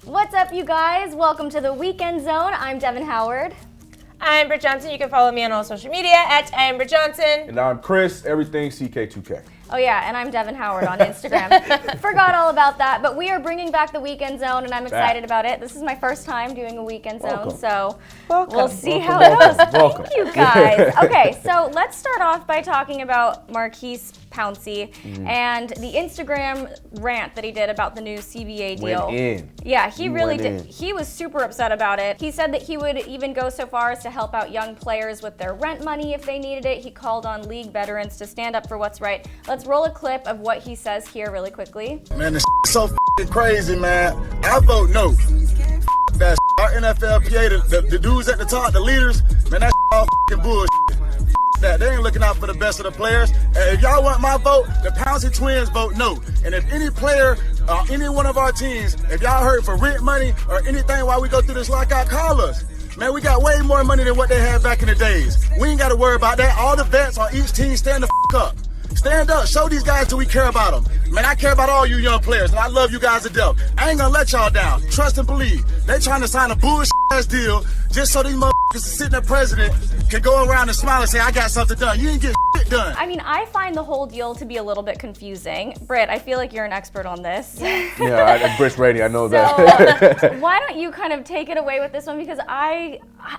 What's up, you guys? Welcome to the Weekend Zone. I'm Devin Howard. I'm Britt Johnson. You can follow me on all social media at I'm Britt Johnson. And I'm Chris, everything CK2K. Oh yeah, and I'm Devin Howard on Instagram. Forgot all about that, but we are bringing back the Weekend Zone, and I'm excited about it. This is my first time doing a Weekend Zone, so we'll see how it goes. Thank you, guys. Okay, so let's start off by talking about Maurkice Pouncey and the Instagram rant that he did about the new CBA deal. Went in. Yeah, he really did. He was super upset about it. He said that he would even go so far as to help out young players with their rent money if they needed it. He called on league veterans to stand up for what's right. Let's roll a clip of what he says here really quickly. Man, this so crazy, man. I vote no. That our NFLPA, the dudes at the top, the leaders, man, that all bullshit. That they ain't looking out for the best of the players. And if y'all want my vote, the Pouncey twins vote no. And if any player, any one of our teams, if y'all hurt for rent money or anything while we go through this lockout, call us. Man, we got way more money than what they had back in the days. We ain't got to worry about that. All the vets on each team stand the up. Stand up. Show these guys that we care about them. Man, I care about all you young players, and I love you guys to death. I ain't gonna let y'all down. Trust and believe. They trying to sign a bullshit-ass deal just so these motherfuckers sitting there president can go around and smile and say, I got something done. You ain't get shit done. I mean, I find the whole deal to be a little bit confusing. Britt, I feel like you're an expert on this. Yeah, Britt's ready. I know that. Why don't you kind of take it away with this one, because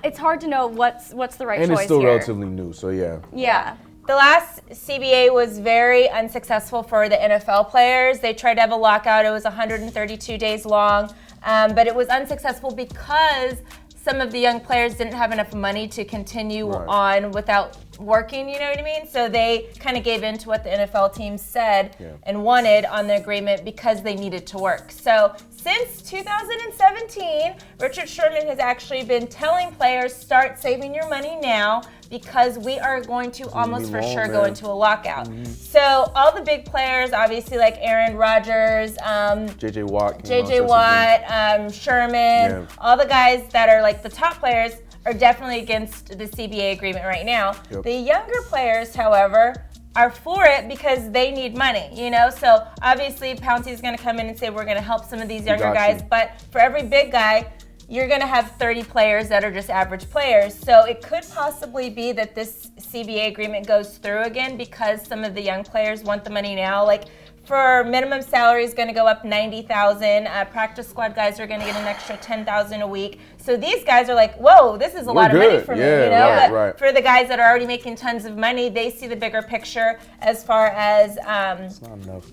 it's hard to know what's the right choice And it's still here. relatively new, so yeah. Yeah. The last CBA was very unsuccessful for the NFL players. They tried to have a lockout. It was 132 days long, but it was unsuccessful because some of the young players didn't have enough money to continue on without working, you know what I mean? So they kind of gave in to what the NFL team said and wanted on the agreement because they needed to work. So since 2017, Richard Sherman has actually been telling players, start saving your money now because we are going to almost for sure go into a lockout. So all the big players, obviously like Aaron Rodgers, JJ Watt, Sherman, all the guys that are like the top players are definitely against the CBA agreement right now. The younger players, however, are for it because they need money, you know? So obviously Pouncey is gonna come in and say we're gonna help some of these younger guys, but for every big guy, you're gonna have 30 players that are just average players. So it could possibly be that this CBA agreement goes through again because some of the young players want the money now. Like for minimum salary is gonna go up $90,000. Practice squad guys are gonna get an extra $10,000 a week. So these guys are like, whoa, this is a lot of money for me, you know? But for the guys that are already making tons of money, they see the bigger picture as far as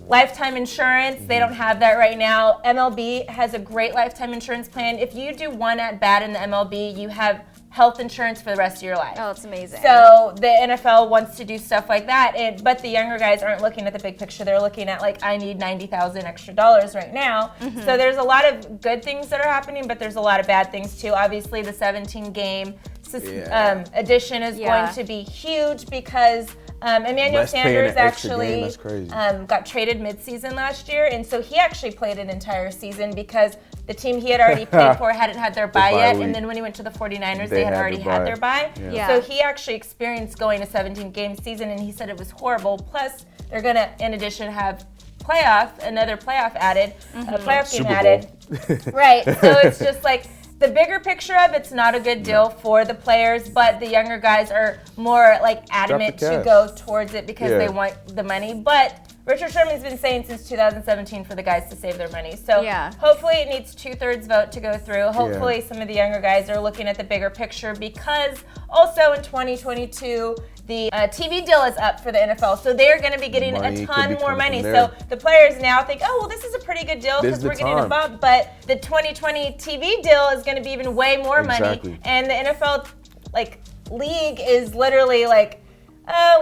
lifetime insurance. They don't have that right now. MLB has a great lifetime insurance plan. If you do one at bat in the MLB, you have health insurance for the rest of your life. Oh, it's amazing. So the NFL wants to do stuff like that, but the younger guys aren't looking at the big picture. They're looking at like, I need $90,000 extra right now. So there's a lot of good things that are happening, but there's a lot of bad things too. Obviously, the 17-game addition is going to be huge because Emmanuel Sanders actually got traded mid-season last year, and so he actually played an entire season because the team he had already played for hadn't had their bye yet, and then when he went to the 49ers, they had already had their bye. So he actually experienced going a 17-game season, and he said it was horrible. Plus, they're going to, in addition, have another playoff added, a playoff game added. Right, so it's just like, the bigger picture of it's not a good deal for the players, but the younger guys are more like adamant to go towards it because they want the money. But Richard Sherman's been saying since 2017 for the guys to save their money. So hopefully it needs 2/3 vote to go through. Hopefully some of the younger guys are looking at the bigger picture because also in 2022, the TV deal is up for the NFL. So they're going to be getting a ton more money. So the players now think, oh, well, this is a pretty good deal because we're getting a bump. But the 2020 TV deal is going to be even way more money. And the NFL league is literally like,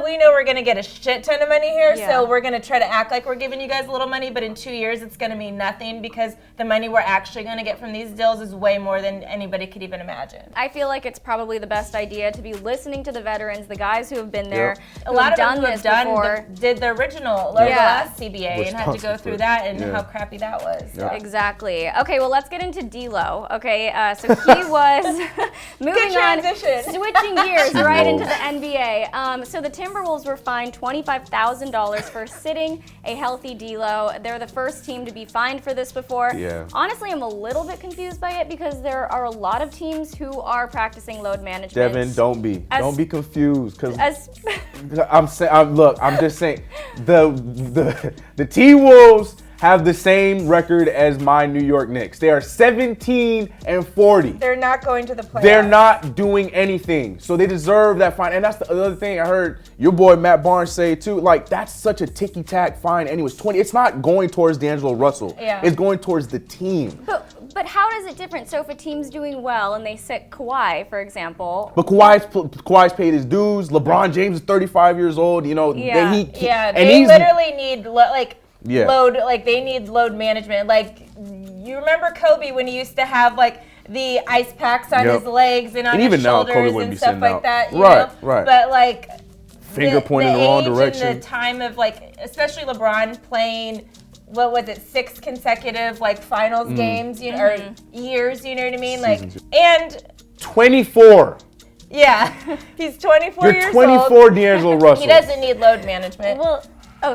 we know we're going to get a shit ton of money here, so we're going to try to act like we're giving you guys a little money, but in 2 years it's going to mean nothing because the money we're actually going to get from these deals is way more than anybody could even imagine. I feel like it's probably the best idea to be listening to the veterans, the guys who have been there, a lot of them who have did the original, the last CBA, and had to go through that and how crappy that was. Exactly. Okay, well, let's get into D-Lo. Okay, so he was moving on, switching gears right into the NBA. So So the Timberwolves were fined $25,000 for sitting a healthy D'Lo. They're the first team to be fined for this before. Yeah. Honestly, I'm a little bit confused by it because there are a lot of teams who are practicing load management. Devin, don't be confused, because I'm just saying the T-Wolves have the same record as my New York Knicks. They are 17-40. They're not going to the playoffs. They're not doing anything, so they deserve that fine. And that's the other thing I heard your boy Matt Barnes say too. Like, that's such a ticky-tack fine. Anyways, 20. It's not going towards D'Angelo Russell. Yeah. It's going towards the team. But how is it different? So if a team's doing well and they sit Kawhi, for example. But Kawhi's paid his dues. LeBron James is 35 years old. You know, they literally need they need load management. Like, you remember Kobe when he used to have like the ice packs on his legs and on his shoulders and stuff like that. You know? Right. But like finger pointing in the wrong direction. And the time of like, especially LeBron playing, what was it, 6 consecutive like finals games, you know, or years, you know what I mean? Like, and 24. Yeah, he's 24 years old. You're 24, D'Angelo Russell. He doesn't need load management. Well,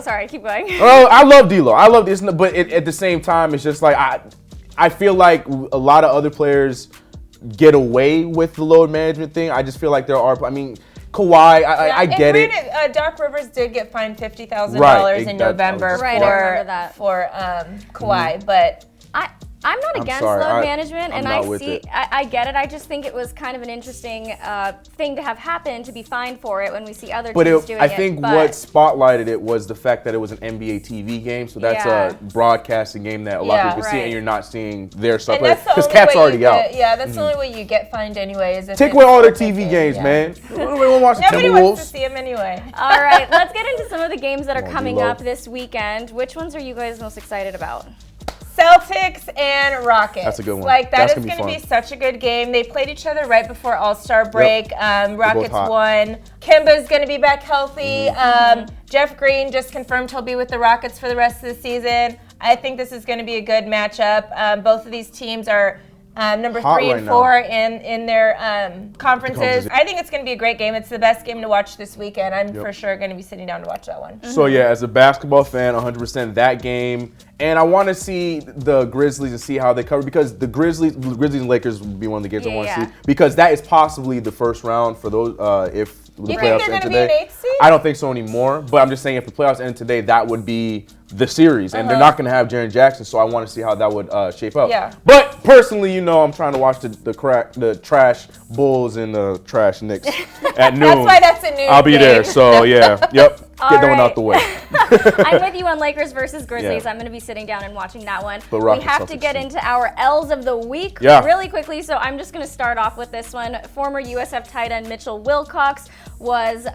sorry, keep going. Oh, I love D'Lo. I love this, but at the same time, it's just like I feel like a lot of other players get away with the load management thing. I just feel like there are. I mean, Kawhi, I get it. Doc Rivers did get fined $50,000 in November for Kawhi, but I'm not against load management, and I get it. I just think it was kind of an interesting thing to have happen, to be fined for it when we see other teams doing it. I think what spotlighted it was the fact that it was an NBA TV game, so that's a broadcasting game that a lot of people see, and you're not seeing their stuff because Cat's already out. Yeah, that's the only way you get fined anyway. Is if take away all their TV games, man. Nobody wants the Timberwolves. Nobody wants to see them anyway. All right, let's get into some of the games that are coming up this weekend. Which ones are you guys most excited about? Celtics and Rockets. That's a good one. Like, that is going to be such a good game. They played each other right before All-Star break. Rockets won. Kemba's going to be back healthy. Jeff Green just confirmed he'll be with the Rockets for the rest of the season. I think this is going to be a good matchup. Both of these teams are number 3 and 4 in their conferences. I think it's going to be a great game. It's the best game to watch this weekend. I'm for sure going to be sitting down to watch that one. So yeah, as a basketball fan, 100% that game. And I want to see the Grizzlies and see how they cover, because the Grizzlies and Lakers will be one of the games I want to see, because that is possibly the first round for those if the playoffs end today. Be an 8th seed? I don't think so anymore, but I'm just saying if the playoffs end today, that would be the series, and they're not going to have Jaren Jackson, so I want to see how that would shape up. Yeah. But personally, I'm trying to watch the trash Bulls and the trash Knicks at noon. That's why that's a noon I'll be there, so yeah, yep. Get that one out the way. I'm with you on Lakers versus Grizzlies. I'm going to be sitting down and watching that one. But we have to get into our Elles of the week really quickly, so I'm just going to start off with this one. Former USF tight end Mitchell Wilcox was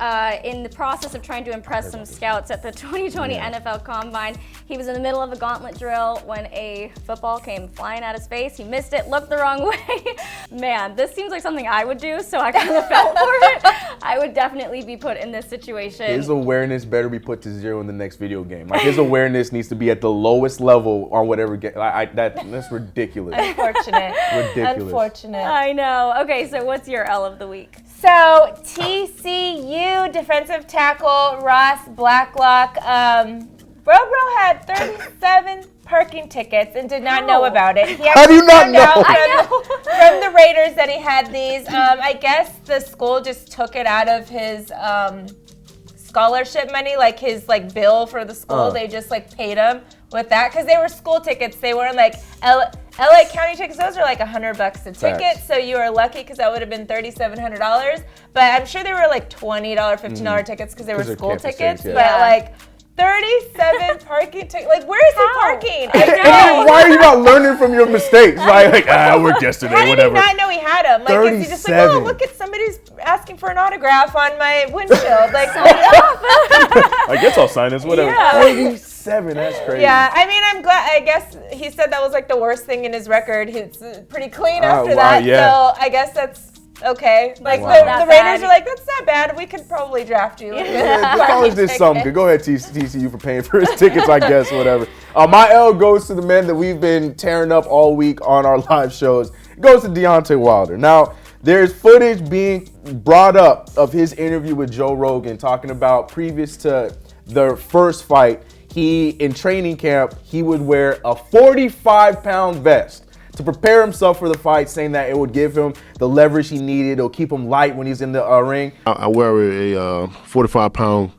in the process of trying to impress some scouts at the 2020 NFL Combine. He was in the middle of a gauntlet drill when a football came flying at his face. He missed it, looked the wrong way. Man, this seems like something I would do, so I kind of felt for it. I would definitely be put in this situation. His awareness better be put to 0 in the next video game. Like, his awareness needs to be at the lowest level on whatever game. That's ridiculous. Unfortunate. Ridiculous. Unfortunate. I know. Okay, so what's your L of the week? So, TCU defensive tackle Ross Blacklock. Bro had 37 parking tickets and did not know about it. How do you not know? From the Raiders that he had these. I guess the school just took it out of his scholarship money, like his bill for the school. They just paid him with that because they were school tickets. They weren't LA County tickets. Those are $100 a ticket. So you were lucky because that would have been $3,700. But I'm sure they were $20, $15 tickets because they were school tickets. But 37 parking tickets. Where is he parking? I know. And why are you not learning from your mistakes? I worked yesterday, whatever. How did he not know he had them? Is he just look at somebody's asking for an autograph on my windshield. I guess I'll sign this, whatever. Yeah. 37, that's crazy. Yeah, I mean, I'm glad. I guess he said that was the worst thing in his record. He's pretty clean after that. Yeah. So I guess that's okay. The Raiders are that's not bad. We could probably draft you. There's always this something. Go ahead, TCU, for paying for his tickets, I guess, whatever. My L goes to the man that we've been tearing up all week on our live shows. It goes to Deontay Wilder. Now, There's footage being brought up of his interview with Joe Rogan talking about previous to the first fight, in training camp, he would wear a 45-pound vest to prepare himself for the fight, saying that it would give him the leverage he needed. It'll keep him light when he's in the ring. I wear a 45-pound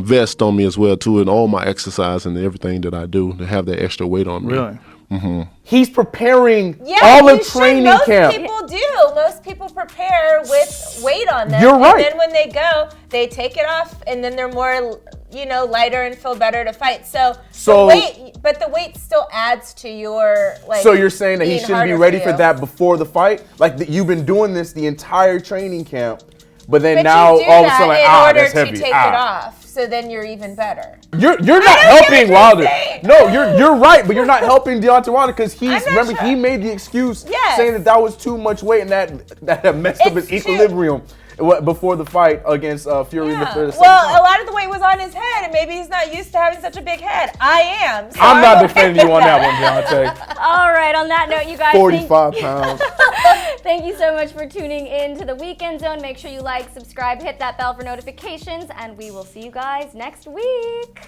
vest on me as well, too, in all my exercise and everything that I do to have that extra weight on me. Really? Mm-hmm. He's preparing all the training camp. Most people do. Most people prepare with weight on them. You're right. And then when they go, they take it off, and then they're more, lighter and feel better to fight. So the weight still adds to your So you're saying that he shouldn't be ready for that before the fight? Like you've been doing this the entire training camp, but then now all of a sudden, that's heavy. In order to take it off. So then you're even better. You're not helping Wilder. No, you're right, but you're not helping Deontay Wilder because he made the excuse saying that was too much weight and that messed up his equilibrium before the fight against Fury. Yeah. Well, a lot of the weight was on his head, and maybe he's not used to having such a big head. I am. So I'm not defending you on that one, Deontay. All right, on that note, you guys. 45 pounds. Thank you so much for tuning in to the Weekend Zone. Make sure you like, subscribe, hit that bell for notifications, and we will see you guys next week.